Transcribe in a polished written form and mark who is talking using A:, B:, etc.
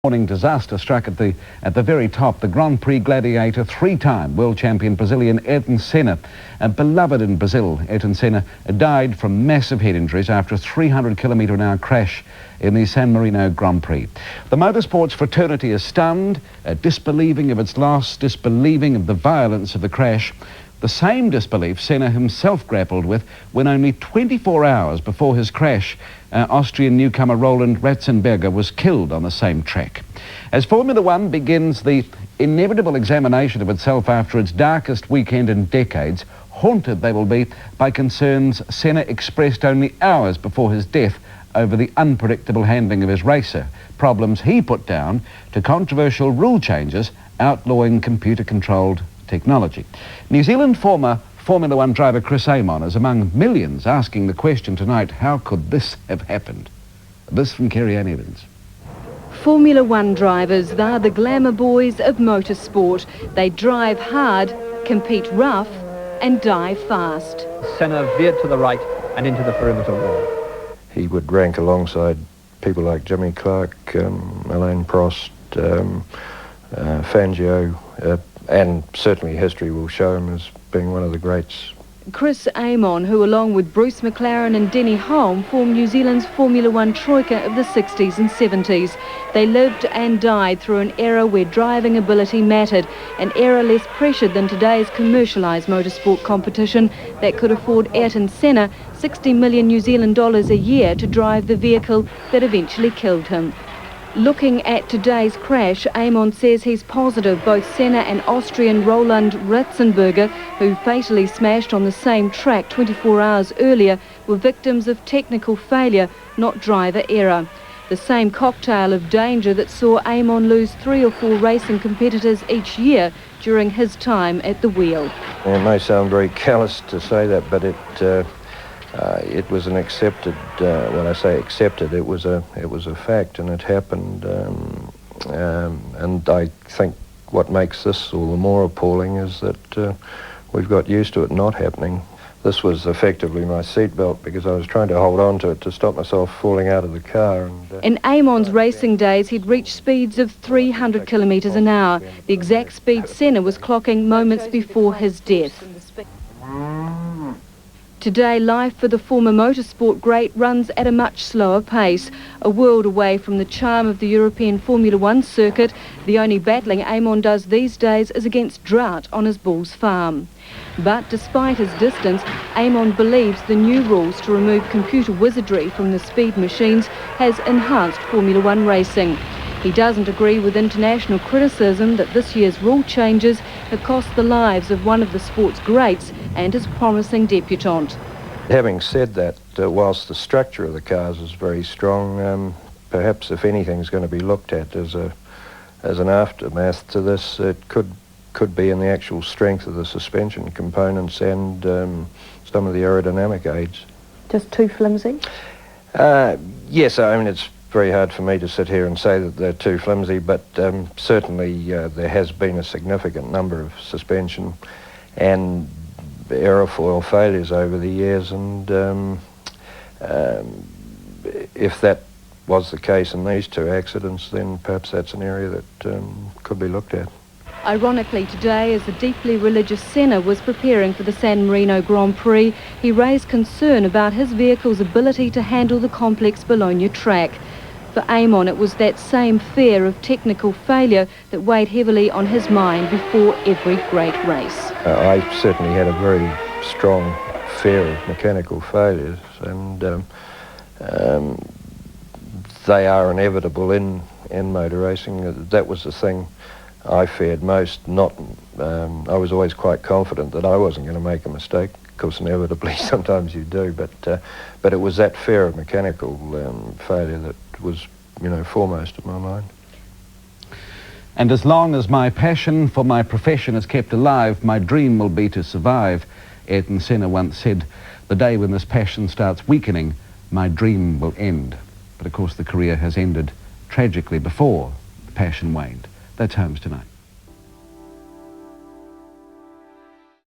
A: Morning disaster struck at the very top. The Grand Prix gladiator, three-time world champion Brazilian Ayrton Senna, beloved in Brazil. Ayrton Senna died from massive head injuries after a 300-kilometre-an-hour crash in the San Marino Grand Prix. The motorsports fraternity is stunned, disbelieving of its loss, disbelieving of the violence of the crash. The same disbelief Senna himself grappled with when only 24 hours before his crash, Austrian newcomer Roland Ratzenberger was killed on the same track. As Formula One begins the inevitable examination of itself after its darkest weekend in decades, haunted they will be by concerns Senna expressed only hours before his death over the unpredictable handling of his racer, problems he put down to controversial rule changes outlawing computer-controlled technology. New Zealand former Formula One driver Chris Amon is among millions asking the question tonight, how could this have happened? This from Kerry Ann Evans.
B: Formula One drivers, they're the glamour boys of motorsport. They drive hard, compete rough and die fast.
C: Senna veered to the right and into the perimeter wall.
D: He would rank alongside people like Jimmy Clark, Alain Prost, Fangio, and certainly history will show him as being one of the greats.
B: Chris Amon, who along with Bruce McLaren and Denny Hulme formed New Zealand's Formula One troika of the 60s and 70s. They lived and died through an era where driving ability mattered, an era less pressured than today's commercialised motorsport competition that could afford Ayrton Senna 60 million New Zealand dollars a year to drive the vehicle that eventually killed him. Looking at today's crash, Amon says he's positive both Senna and Austrian Roland Ratzenberger, who fatally smashed on the same track 24 hours earlier, were victims of technical failure, not driver error. The same cocktail of danger that saw Amon lose 3 or 4 racing competitors each year during his time at the wheel.
D: It may sound very callous to say that, but it was an accepted, when I say accepted, it was a fact, and it happened. And I think what makes this all the more appalling is that we've got used to it not happening. This was effectively my seatbelt because I was trying to hold on to it to stop myself falling out of the car.
B: In Amon's racing days, he'd reached speeds of 300 kilometres an hour, the exact speed Senna was clocking moments before his death. Today, life for the former motorsport great runs at a much slower pace. A world away from the charm of the European Formula One circuit, the only battling Amon does these days is against drought on his Bulls farm. But despite his distance, Amon believes the new rules to remove computer wizardry from the speed machines has enhanced Formula One racing. He doesn't agree with international criticism that this year's rule changes have cost the lives of one of the sport's greats and his promising debutante.
D: Having said that, whilst the structure of the cars is very strong, perhaps if anything's going to be looked at as an aftermath to this, it could be in the actual strength of the suspension components and some of the aerodynamic aids.
B: Just too flimsy?
D: Yes, I mean, it's very hard for me to sit here and say that they're too flimsy, but certainly there has been a significant number of suspension and aerofoil failures over the years, and if that was the case in these 2 accidents, then perhaps that's an area that could be looked at.
B: Ironically, today, as the deeply religious Senna was preparing for the San Marino Grand Prix, he raised concern about his vehicle's ability to handle the complex Bologna track. For Amon, it was that same fear of technical failure that weighed heavily on his mind before every great race.
D: I certainly had a very strong fear of mechanical failures, and they are inevitable in motor racing. That was the thing I feared most. I was always quite confident that I wasn't going to make a mistake. Of course, inevitably, sometimes you do, but it was that fear of mechanical failure that was, foremost in my mind.
A: And as long as my passion for my profession is kept alive, my dream will be to survive. Ayrton Senna once said, the day when this passion starts weakening, my dream will end. But of course the career has ended tragically before the passion waned. That's Holmes tonight.